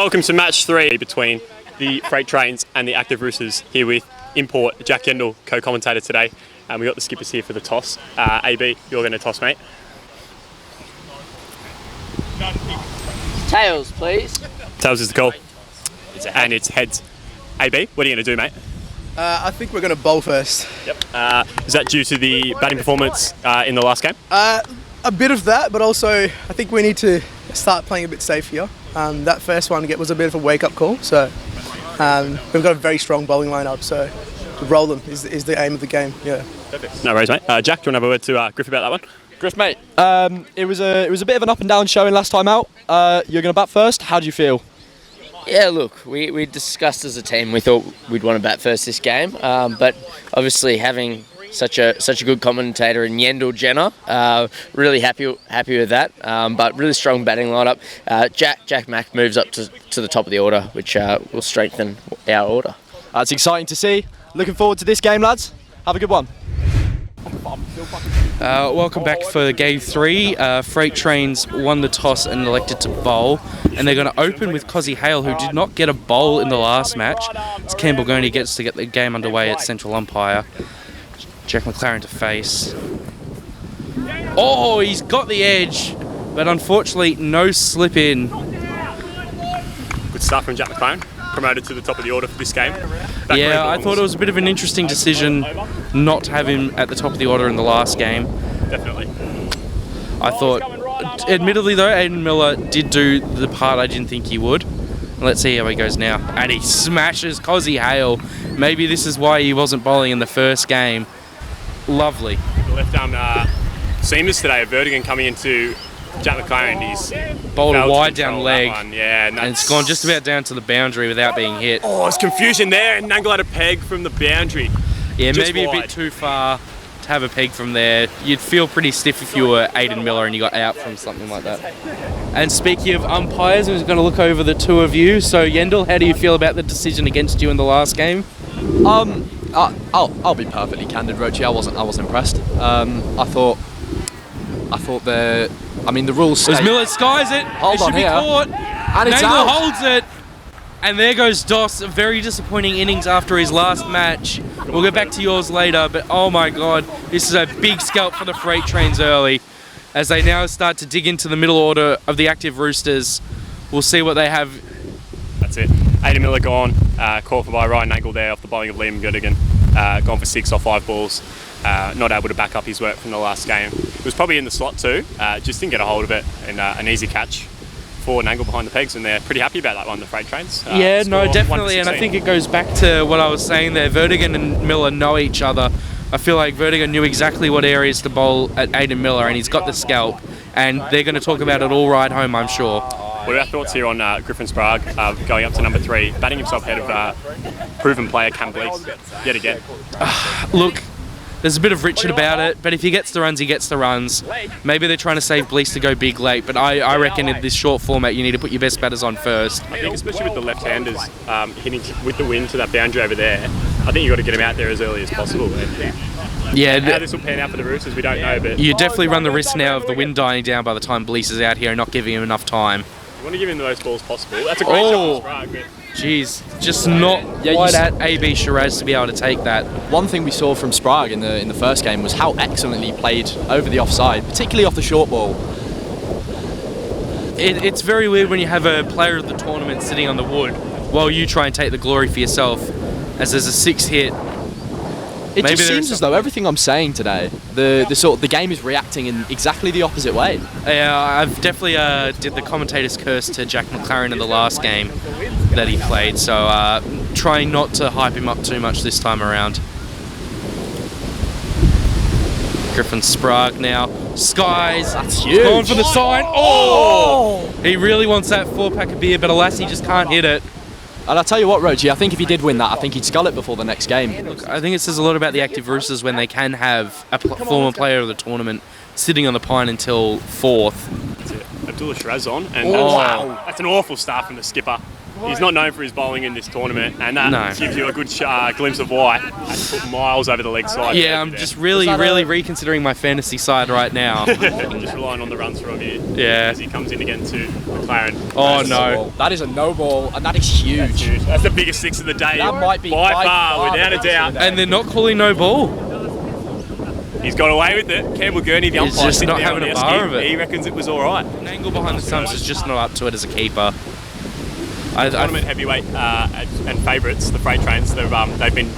Welcome to match 3 between the Freight Trains and the Active Roosters, here with import Jack Yendall, co-commentator today. And we got the skippers here for the toss. AB, you're going to toss, mate. Tails, please. Tails is the call. And it's heads. AB, what are you going to do, mate? I think we're going to bowl first. Yep. Is that due to the batting performance in the last game? A bit of that, but also I think we need to start playing a bit safe here. That first one was a bit of a wake-up call, so we've got a very strong bowling lineup, so roll them is the aim of the game. Yeah. Perfect. No worries, mate. Jack, do you want to have a word to Griff about that one? Griff, mate, it was a bit of an up and down showing last time out. You're going to bat first. How do you feel? Yeah, look, we discussed as a team, we thought we'd want to bat first this game, but obviously having such a good commentator in Yendall Jenner, really happy with that, but really strong batting lineup. Jack Mack moves up to the top of the order, which will strengthen our order. It's exciting to see. Looking forward to this game, lads. Have a good one. Welcome back for Game 3. Freight Trains won the toss and elected to bowl, and they're going to open with Cozzy Hale, who did not get a bowl in the last match. As Campbell Gurney gets to get the game underway at central umpire. Jack McLaren to face. Oh, he's got the edge, but unfortunately no slip in. Good start from Jack McLaren, promoted to the top of the order for this game. Yeah, I thought it was a bit of an interesting decision not to have him at the top of the order in the last game. Definitely. I thought, admittedly though, Aiden Miller did do the part I didn't think he would. Let's see how he goes now. And he smashes Cozzy Hale. Maybe this is why he wasn't bowling in the first game. Lovely. The left arm seamers today. Vertigan coming into Jack McLaren. He's bowled a wide down leg. Yeah, and it's gone just about down to the boundary without being hit. Oh, it's confusion there. And Nangle had a peg from the boundary. Yeah, just maybe wide. a bit too far to have a peg from there. You'd feel pretty stiff if you were Aiden Miller and you got out from something like that. And speaking of umpires, we're going to look over the two of you. So, Yendall, how do you feel about the decision against you in the last game? I'll be perfectly candid, Rochi. I wasn't impressed. I thought the rules. As Miller skies it, Hold it on should be here. caught. And it's Nangle out. holds it. And there goes Doss, a very disappointing innings after his last match. We'll get back to yours later, but oh my god, this is a big scalp for the Freight Trains early. As they now start to dig into the middle order of the Active Roosters. We'll see what they have. That's it. Aiden Miller gone, caught for by Ryan Nangle there off the bowling of Liam Vertigan. Gone for 6 off 5 balls. Not able to back up his work from the last game. It was probably in the slot too, just didn't get a hold of it, and an easy catch for Nangle behind the pegs, and they're pretty happy about that one, the Freight Trains. Yeah, no, score definitely, and I think it goes back to what I was saying there. Vertigan and Miller know each other. I feel like Vertigan knew exactly what areas to bowl at Aiden Miller, and he's got the scalp, and they're going to talk about it all ride home, I'm sure. What are our thoughts here on Griffin Sprague going up to number 3, batting himself ahead of proven player Cam Bleeks yet again? Look, there's a bit of Richard about it, but if he gets the runs, he gets the runs. Maybe they're trying to save Bleeks to go big late, but I reckon in this short format you need to put your best batters on first. I think especially with the left-handers hitting with the wind to that boundary over there, I think you've got to get him out there as early as possible. Yeah, how this will pan out for the Roosters, we don't know, but you definitely run the risk now of the wind dying down by the time Bleeks is out here and not giving him enough time. You want to give him the most balls possible. That's a great shot from Sprague. Jeez, just not quite at AB Shiraz to be able to take that. One thing we saw from Sprague in the first game was how excellently he played over the offside, particularly off the short ball. It's very weird when you have a player of the tournament sitting on the wood while you try and take the glory for yourself, as there's a 6 hit. It just seems as though everything I'm saying today, the game is reacting in exactly the opposite way. Yeah, I've definitely did the commentator's curse to Jack McLaren in the last game that he played, so trying not to hype him up too much this time around. Griffin Sprague now. Skies. That's huge. Going for the sign. Oh! He really wants that 4-pack of beer, but alas, he just can't hit it. And I'll tell you what, Rochi, I think if he did win that, I think he'd scull it before the next game. Look, I think it says a lot about the Active Roosters when they can have a former player of the tournament sitting on the pine until 4th. That's it. Abdullah Shiraz on, and wow, that's an awful start from the skipper. He's not known for his bowling in this tournament, and that No. gives you a good glimpse of why. That's put miles over the leg side. Yeah, I'm just really reconsidering my fantasy side right now. just relying on the runs from you. Yeah. As he comes in again to McLaren. Oh no. That is a no ball, and that is huge. That's the biggest six of the day. That might be by by far, far without the a biggest doubt. of the day. And they're not calling no ball. He's got away with it. Campbell Gurney, the He's umpire, just sitting not there having on a the bar skip. of it. He reckons it was all right. An angle behind the stumps is just not up to it as a keeper. Tournament heavyweight and favourites, the freight trains, they've been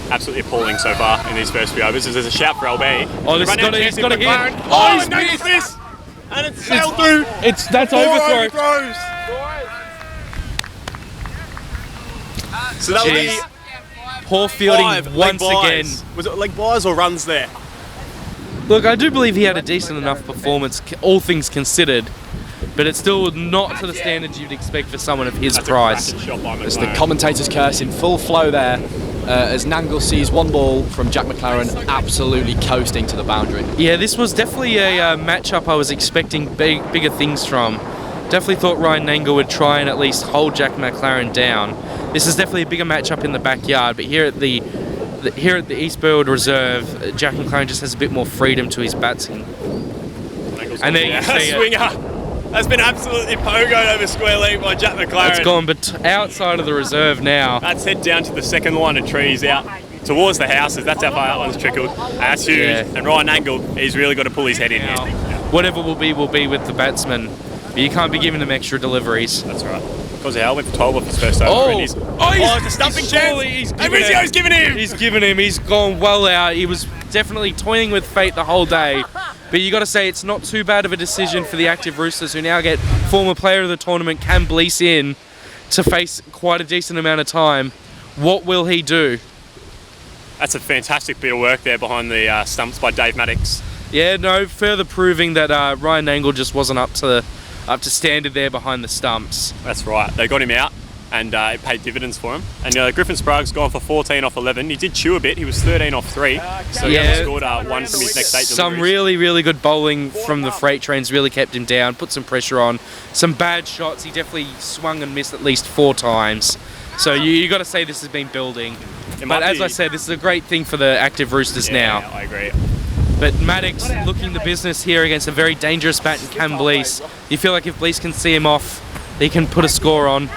absolutely appalling so far in these first few overs. There's a shout for LB. Oh, this he's got a hit. Oh, he's missed this! And it's sailed through. That's overthrow. Overthrows. So that would be Jeez. Poor fielding five once leg again. buys. Was it leg buys or runs there? Look, I do believe he had a decent enough performance, all things considered, but it's still not to the standards you'd expect for someone of his That's price. a cracking shot by As the McLaren. commentator's curse in full flow there, as Nangle sees one ball from Jack McLaren absolutely coasting to the boundary. Yeah, this was definitely a matchup I was expecting bigger things from. Definitely thought Ryan Nangle would try and at least hold Jack McLaren down. This is definitely a bigger matchup in the backyard, but here at the Eastbourne Reserve, Jack McLaren just has a bit more freedom to his batting. And there you see it. Swinger has been absolutely pogoed over square leg by Jack McLaren. It's gone, but outside of the reserve now. That's head down to the second line of trees out towards the houses. That's how far that one's trickled. That's huge. Yeah. And Ryan Angle, he's really got to pull his head in here. Whatever will be with the batsman. But you can't be giving them extra deliveries. That's right. Because Hal went for 12 off his first over. Oh, And it's a stumping chance. And Rizzio's giving him. He's given him. He's gone well out. He was definitely toying with fate the whole day. But you got to say it's not too bad of a decision for the active Roosters, who now get former player of the tournament Cam Blease in to face quite a decent amount of time. What will he do? That's a fantastic bit of work there behind the stumps by Dave Maddox. Yeah, no, further proving that Ryan Angle just wasn't up to standard there behind the stumps. That's right. They got him out, and it paid dividends for him. And Griffin Sprague's gone for 14 off 11. He did chew a bit. He was 13 off 3. So he only scored one from his next 8 Some deliveries. really good bowling from the freight trains really kept him down, put some pressure on. Some bad shots. He definitely swung and missed at least 4 times. So you got to say this has been building. But as I said, this is a great thing for the active Roosters now. Yeah, I agree. But Maddox looking the business here against a very dangerous bat in Cam Blease. You feel like if Blease can see him off, he can put a score on.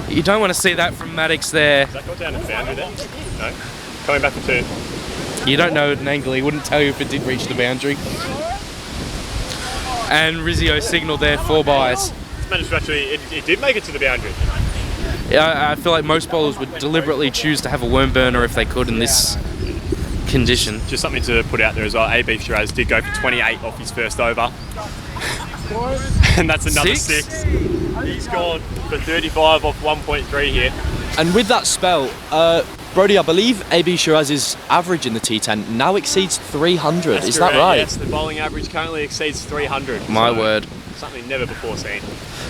You don't want to see that from Maddox there. Has that got down to the boundary there? No. Coming back for 2. You don't know at an angle. He wouldn't tell you if it did reach the boundary. And Rizzio signalled there 4 byes. This managed to actually, it did make it to the boundary. I feel like most bowlers would deliberately choose to have a worm burner if they could in this condition. Just something to put out there as well. AB Shiraz did go for 28 off his first over. And that's another 6. He's gone for 35 off 1.3 here. And with that spell, Brody, I believe AB Shiraz's average in the T10 now exceeds 300. That's Is correct, that right? Yes, the bowling average currently exceeds 300. My So, word. Something never before seen.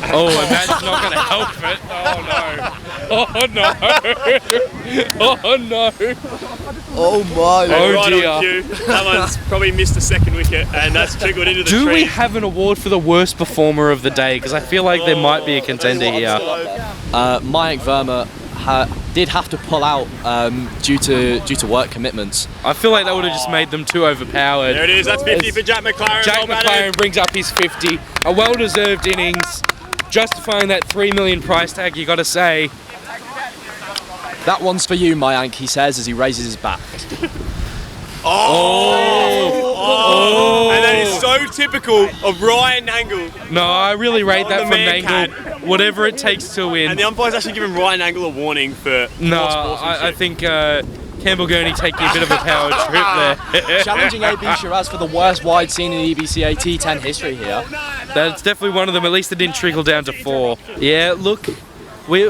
Oh, and that's not going to help it. Oh no. Oh no. Oh my. Oh Right dear. on cue. That one's probably missed a second wicket, and that's trickled into the Do tree. we have an award for the worst performer of the day? Because I feel like there might be a contender here. Mayank Verma did have to pull out due to work commitments. I feel like that would have just made them too overpowered. There it is. That's 50 for Jack McLaren. Jack Well McLaren batted. brings up his 50. A well-deserved innings, justifying that $3 million price tag, you got to say. That one's for you, Mayank, he says as he raises his bat. Oh. And that is so typical of Ryan Nangle. No, I really rate that The from man Nangle. Whatever it takes to win. And the umpire's actually giving Ryan Angle a warning for No, poor sportsmanship. I think Campbell Gurney taking a bit of a power trip there. Challenging AB Shiraz for the worst wide seen in EBCA T10 history here. That's definitely one of them. At least it didn't trickle down to 4. Yeah, look, we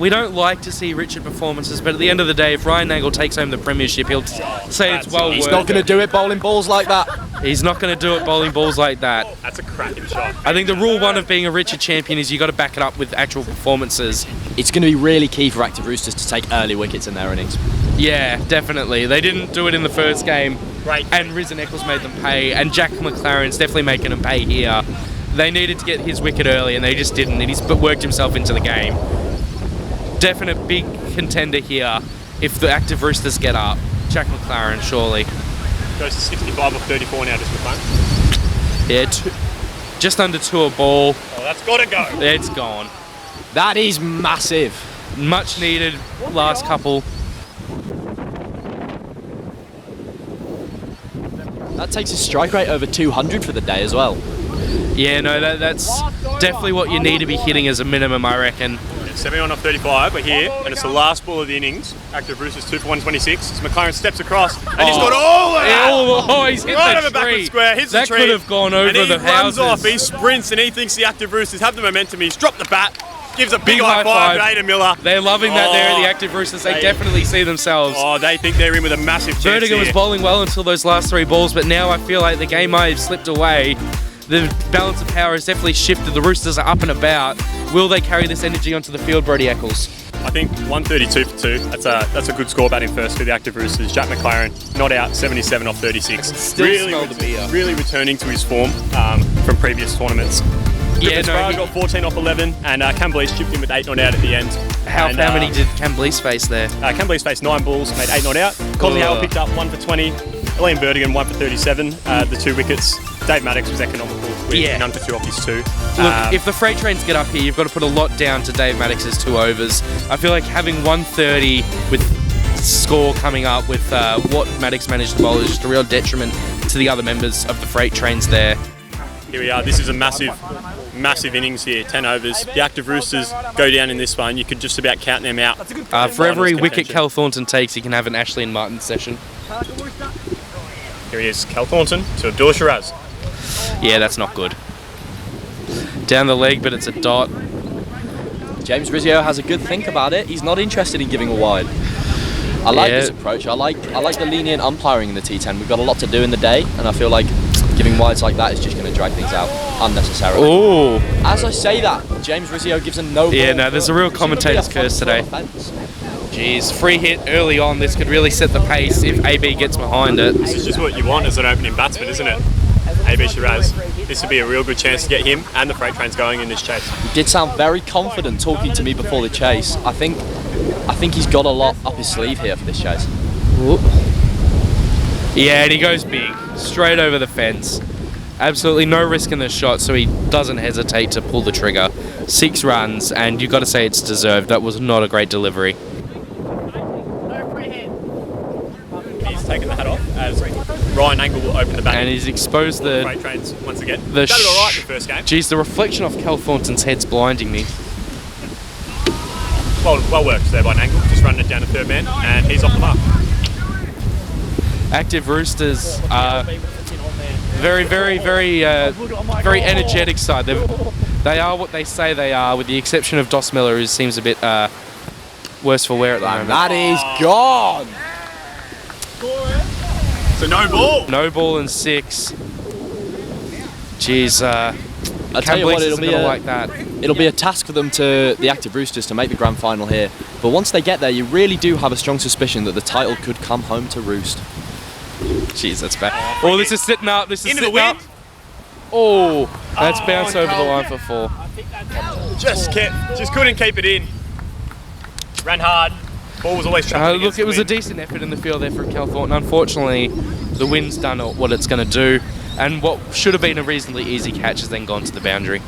don't like to see Richard performances, but at the end of the day, if Ryan Angle takes home the premiership, he'll say it's well He's worth not going to it. do it bowling balls like that. He's not going to do it bowling balls like that. That's a cracking shot. I think the rule 1 of being a Richard champion is you got to back it up with actual performances. It's going to be really key for active Roosters to take early wickets in their innings. Yeah, definitely. They didn't do it in the first game. Great. And Riz and Eccles made them pay, and Jack McLaren's definitely making them pay here. They needed to get his wicket early, and they just didn't, and he's worked himself into the game. Definite big contender here if the active Roosters get up. Jack McLaren, surely. Goes to 65 off 34 now, just McLaren. Yeah, just under 2 a ball. Oh, that's got to go. It's gone. That is massive. Much needed last couple. That takes his strike rate over 200 for the day as well. Yeah, no, that's definitely what you need to be hitting as a minimum, I reckon. 71 off 35, we're here, and it's the last ball of the innings. Active Roosters 2 for 126. As McLaren steps across, and he's got all of that! He's hit Right the over backward tree. square, hits That the tree. could have gone over and he the runs houses. off, he sprints, and he thinks the Active Roosters have the momentum. He's dropped the bat, gives a big Big high high five to five. Aidan Miller. They're loving that there at the Active Roosters. They definitely see themselves. Oh, they think they're in with a massive chance Vertigo here. was bowling well until those last 3 balls, but now I feel like the game might have slipped away. The balance of power has definitely shifted. The Roosters are up and about. Will they carry this energy onto the field, Brody Eccles? I think 132 for 2. That's a good score batting first for the Active Roosters. Jack McLaren not out, 77 off 36. Still smell the beer. Really returning to his form from previous tournaments. Yeah, Farrar got 14 off 11, and Cam Blease chipped in with 8 not out at the end. How many did Cam Blease face there? Cam Blease faced 9 balls, made 8 not out. Colin Howell picked up 1 for 20. Liam Vertigan 1 for 37, the 2 wickets. Dave Maddox was economical with none for 2 off his 2. Look, if the freight trains get up here, you've got to put a lot down to Dave Maddox's 2 overs. I feel like having 130 with score coming up with what Maddox managed to bowl is just a real detriment to the other members of the freight trains there. Here we are. This is a massive innings here, 10 overs. The Active Roosters go down in this one. You could just about count them out. For every wicket Cal Thornton takes, he can have an Ashley and Martin session. Here he is, Cal Thornton to Abdul Shiraz. Yeah, that's not good. Down the leg, but it's a dot. James Rizzio has a good think about it. He's not interested in giving a wide. I like this approach. I like the lenient umpiring in the T10. We've got a lot to do in the day, and I feel like giving wides like that is just going to drag things out unnecessarily. Oh! As I say that, James Rizzio gives a no ball. Yeah, no, there's a real commentator's curse today. Jeez, free hit early on. This could really set the pace if AB gets behind it. This is just what you want as an opening batsman, isn't it? AB Shiraz. This would be a real good chance to get him and the freight trains going in this chase. He did sound very confident talking to me before the chase. I think he's got a lot up his sleeve here for this chase. Whoop. Yeah, and he goes big, straight over the fence. Absolutely no risk in the shot, so he doesn't hesitate to pull the trigger. 6 runs, and you've got to say it's deserved. That was not a great delivery. He's taken the hat off as Ryan Angle will open the bat. And he's exposed the freight trains once again. The Did it all right in the first game. Geez, the reflection off Cal Thornton's head's blinding me. Well worked there by Angle, just running it down to third man, and he's off the mark. Active Roosters are very energetic side. They are what they say they are, with the exception of Dos Miller, who seems a bit worse for wear at the moment. That is gone. So no ball. No ball and 6. Jeez, I'll tell you what, it'll be a that. task for them, to the Active Roosters, to make the grand final here. But once they get there, you really do have a strong suspicion that the title could come home to roost. Jeez, that's bad. Oh, this is sitting up. This is Into the sitting up. wind. Oh, that's bounced over the line for 4. Just couldn't keep it in. Ran hard. Ball was always trapped. Look, it was a decent effort in the field there from Cal Thornton. Unfortunately, the wind's done what it's going to do, and what should have been a reasonably easy catch has then gone to the boundary.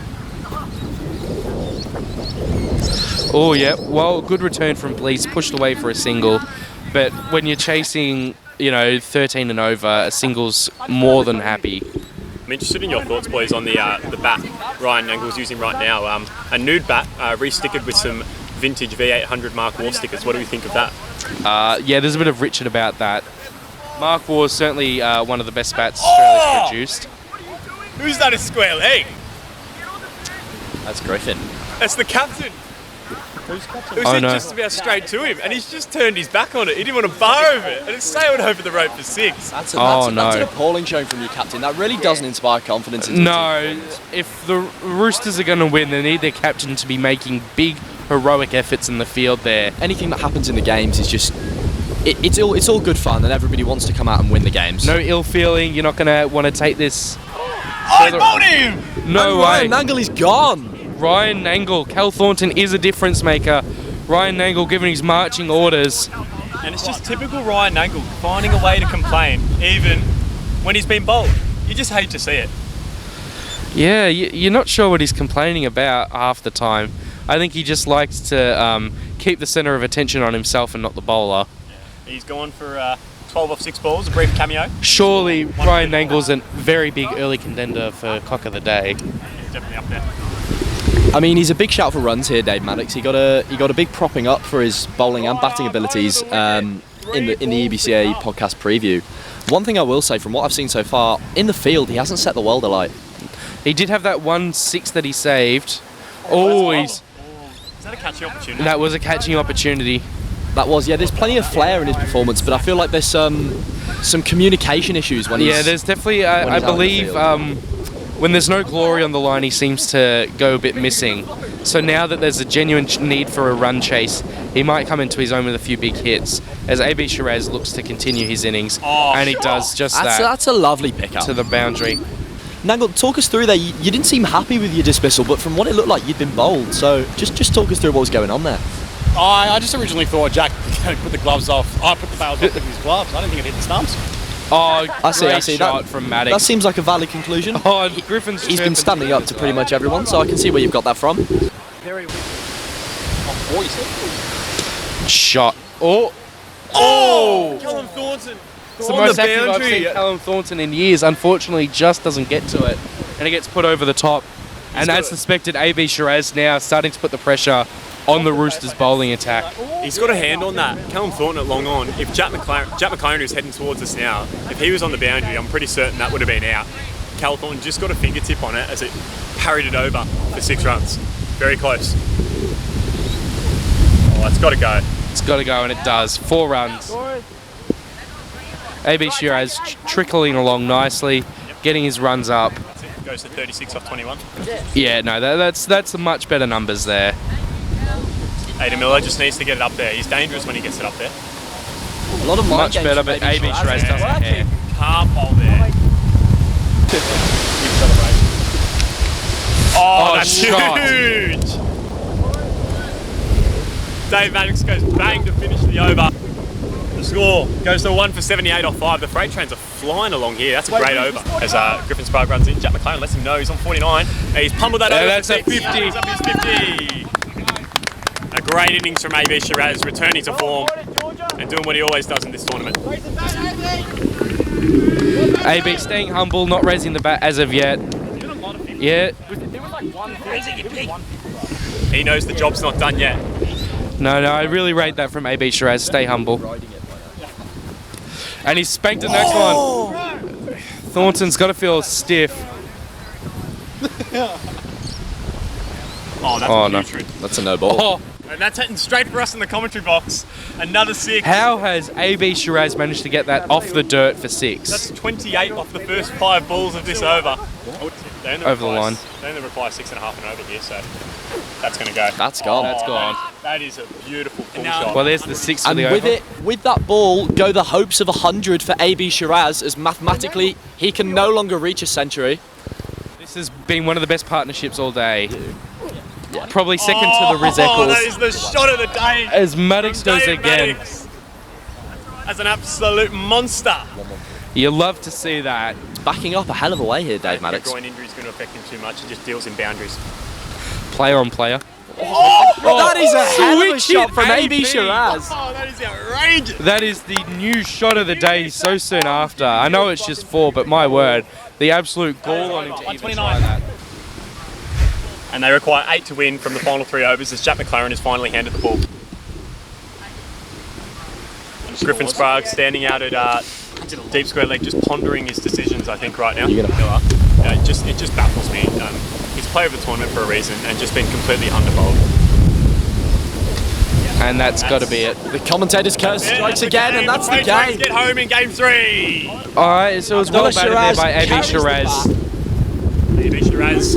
Oh, yeah. Well, good return from Blease. Pushed away for a single, but when you're chasing, 13 and over, a single's more than happy. I'm interested in your thoughts, boys, on the bat Ryan Angle's using right now. A nude bat, re-stickered with some vintage V800 Mark War stickers. What do we think of that? Yeah, there's a bit of Richard about that. Mark War is certainly one of the best bats Australia's produced. Who's that a square leg? That's Griffin. That's the captain. Who's just about straight to him, and he's just turned his back on it. He didn't want to bar over it, and it sailed over the rope for 6. That's an appalling showing from your captain. That really doesn't inspire confidence. No, if the Roosters are going to win, they need their captain to be making big, heroic efforts in the field there. Anything that happens in the games is just... It's all good fun, and everybody wants to come out and win the games. No ill feeling. You're not going to want to take this I bowled him! No way. Ryan Nangle is gone. Ryan Nangle. Cal Thornton is a difference maker. Ryan Nangle giving his marching orders. And it's just typical Ryan Nangle finding a way to complain, even when he's been bowled. You just hate to see it. Yeah, you're not sure what he's complaining about half the time. I think he just likes to keep the centre of attention on himself and not the bowler. He's gone for 12 off 6 balls, a brief cameo. Surely Ryan Nangle's a very big early contender for Cock of the Day. He's definitely up there. I mean, he's a big shout for runs here, Dave Maddox. He got a big propping up for his bowling and batting abilities in the EBCA podcast preview. One thing I will say, from what I've seen so far, in the field, he hasn't set the world alight. He did have that 1-6 that he saved. Is that a catching opportunity? That was a catching opportunity. That was, yeah, there's plenty of flair in his performance, but I feel like there's some communication issues when he's... Yeah, there's definitely, I he's out in the believe, field. when there's no glory on the line, he seems to go a bit missing. So now that there's a genuine need for a run chase, he might come into his own with a few big hits, as AB Shiraz looks to continue his innings, and he does just That's a lovely pickup. to the boundary. Nangle, talk us through there. You didn't seem happy with your dismissal, but from what it looked like, you'd been bowled. So just talk us through what was going on there. I just originally thought Jack put the gloves off. I put the bails off with his gloves. I didn't think it hit the stumps. Oh, I see. shot from Maddox. That seems like a valid conclusion. Oh, Griffin's He's been standing up to pretty much everyone, so I can see where you've got that from. Shot. Oh! Callum Thornton. It's the most active I've seen Callum Thornton in years. Unfortunately, just doesn't get to it, and it gets put over the top. And as suspected, AB Shiraz now starting to put the pressure on the Roosters' bowling attack. He's got a hand on that. Callum Thornton at long on. If Jack McLaren, who's heading towards us now, if he was on the boundary, I'm pretty certain that would have been out. Cal Thornton just got a fingertip on it as it parried it over for 6 runs. Very close. Oh, it's got to go. It's got to go, and it does. 4 runs. AB Shiraz trickling along nicely, getting his runs up. Goes to 36 off 21. Yeah, no, that's much better numbers there. Aidan Miller just needs to get it up there. He's dangerous when he gets it up there. A lot of Much better, but AB Shiraz doesn't care. Can't bowl there. Oh, that's shot. huge! Dave Maddox goes bang to finish the over. The score goes to 1 for 78 off 5. The freight trains are flying along here. That's a great over. As Griffin Spark runs in, Jack McLaren lets him know he's on 49. He's pummeled that over. That's for a 6. 50. He's up his 50. A great innings from AB Shiraz, returning to form and doing what he always does in this tournament. AB staying humble, not raising the bat as of yet. Yeah. He knows the job's not done yet. No, I really rate that from AB Shiraz. Stay humble. And he's spanked the next one. Thornton's got to feel stiff. Oh, that's Oh, a no. huge route. That's a no ball. Oh, And that's hitting straight for us in the commentary box. Another 6. how has AB Shiraz managed to get that off the dirt for 6? That's 28 off the first 5 balls of this over. Over the line. They only require 6.5 and over here, so that's going to go. That's gone. That's gone. That is a beautiful full shot. Well, there's the 6 for And the with over. with that ball, go the hopes of 100 for AB Shiraz, as mathematically he can no longer reach a century. This has been one of the best partnerships all day. Probably second to the Riz Oh, that Eccles. is the shot of the day. As Maddox from goes Dave again. Maddox. As an absolute monster. You love to see that. Backing up a hell of a way here, Dave The Maddox. groin injury is going to affect him too much. He just deals in boundaries. Player on player. That is a hell of a Switch shot it, from AB AB. Shiraz. Oh, that is outrageous. That is the new shot of the day so soon after. I know it's just 4, but my word, the absolute gall on him to even try that. And they require 8 to win from the final 3 overs as Jack McLaren has finally handed the ball. Griffin Sprague standing out at deep square leg, just pondering his decisions, I think, right now. You're gonna- It just baffles me. He's player of the tournament for a reason and just been completely underbowled. And that's got to be it. The commentator's curse strikes again, and that's the Freight Trains game. get home in game 3. All right, so it was well Abdullah batted there Shiraz by AB carries the Shiraz.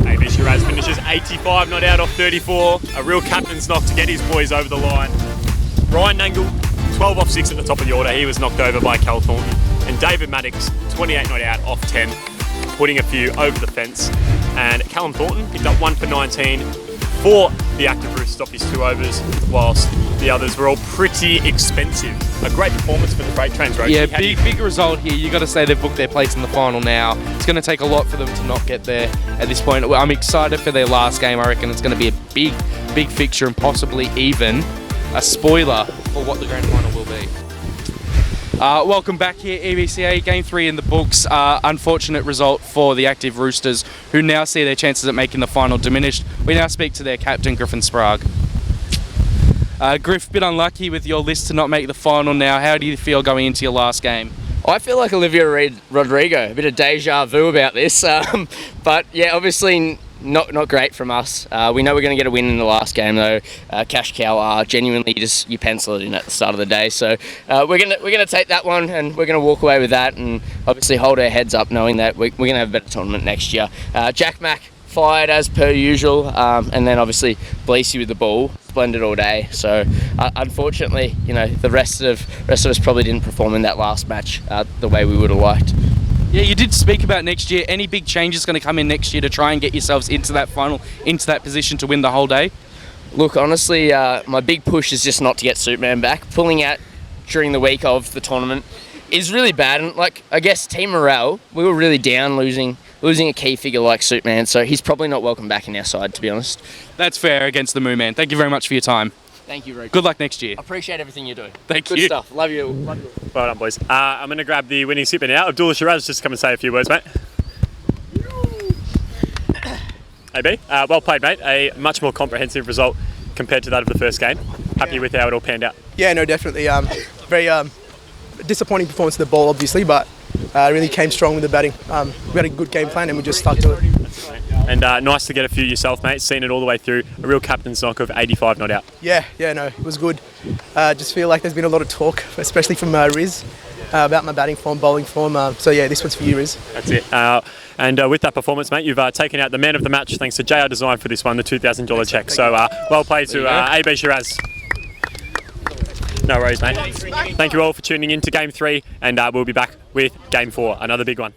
AB Shiraz finishes 85 not out off 34. A real captain's knock to get his boys over the line. Ryan Nangle, 12 off 6 at the top of the order. He was knocked over by Cal Thornton. And David Maddox, 28 not out off 10. putting a few over the fence. And Callum Thornton picked up 1 for 19 for the active Roosters off his 2 overs, whilst the others were all pretty expensive. A great performance for the Freight Trains, Roach. Yeah, big result here. You got to say they've booked their place in the final now. It's going to take a lot for them to not get there at this point. I'm excited for their last game. I reckon it's going to be a big fixture and possibly even a spoiler for what the grand final will be. Welcome back here, EBCA. Game 3 in the books. Unfortunate result for the active Roosters, who now see their chances at making the final diminished. We now speak to their captain, Griffin Sprague. Griff, bit unlucky with your list to not make the final now. How do you feel going into your last game? I feel like Olivia Rodrigo, a bit of deja vu about this. But yeah, obviously not great from us. We know we're going to get a win in the last game though. Cash cow, genuinely you pencil it in at the start of the day. So we're gonna take that one and we're gonna walk away with that and obviously hold our heads up knowing that we're gonna have a better tournament next year. Jack Mack fired as per usual, and then obviously Bleasy with the ball, splendid all day. So unfortunately, the rest of us probably didn't perform in that last match the way we would have liked. Yeah, you did speak about next year. Any big changes going to come in next year to try and get yourselves into that final, into that position to win the whole day? Look, honestly, my big push is just not to get Superman back. Pulling out during the week of the tournament is really bad. And I guess team morale, we were really down losing a key figure like Superman. So he's probably not welcome back in our side, to be honest. That's fair against the Moo Man. Thank you very much for your time. Thank you, Rick. Good luck next year. I appreciate everything you're doing. Thank you. Good stuff. Love you. Well done, boys. I'm going to grab the winning super now. Abdullah Shiraz, just come and say a few words, mate. AB, well played, mate. A much more comprehensive result compared to that of the first game. Happy with how it all panned out? Yeah, no, definitely. Very disappointing performance of the ball, obviously, but really came strong with the batting. We had a good game plan and we just stuck to it. And nice to get a few yourself, mate. Seen it all the way through. A real captain's knock of 85 not out. Yeah, no, it was good. Just feel like there's been a lot of talk, especially from Riz, about my batting form, bowling form. So yeah, this one's for you, Riz. That's it. And with that performance, mate, you've taken out the man of the match thanks to JR Design for this one, the $2,000 check. So well played to AB Shiraz. No worries, mate. Thank you all for tuning in to Game 3, and we'll be back with Game 4, another big one.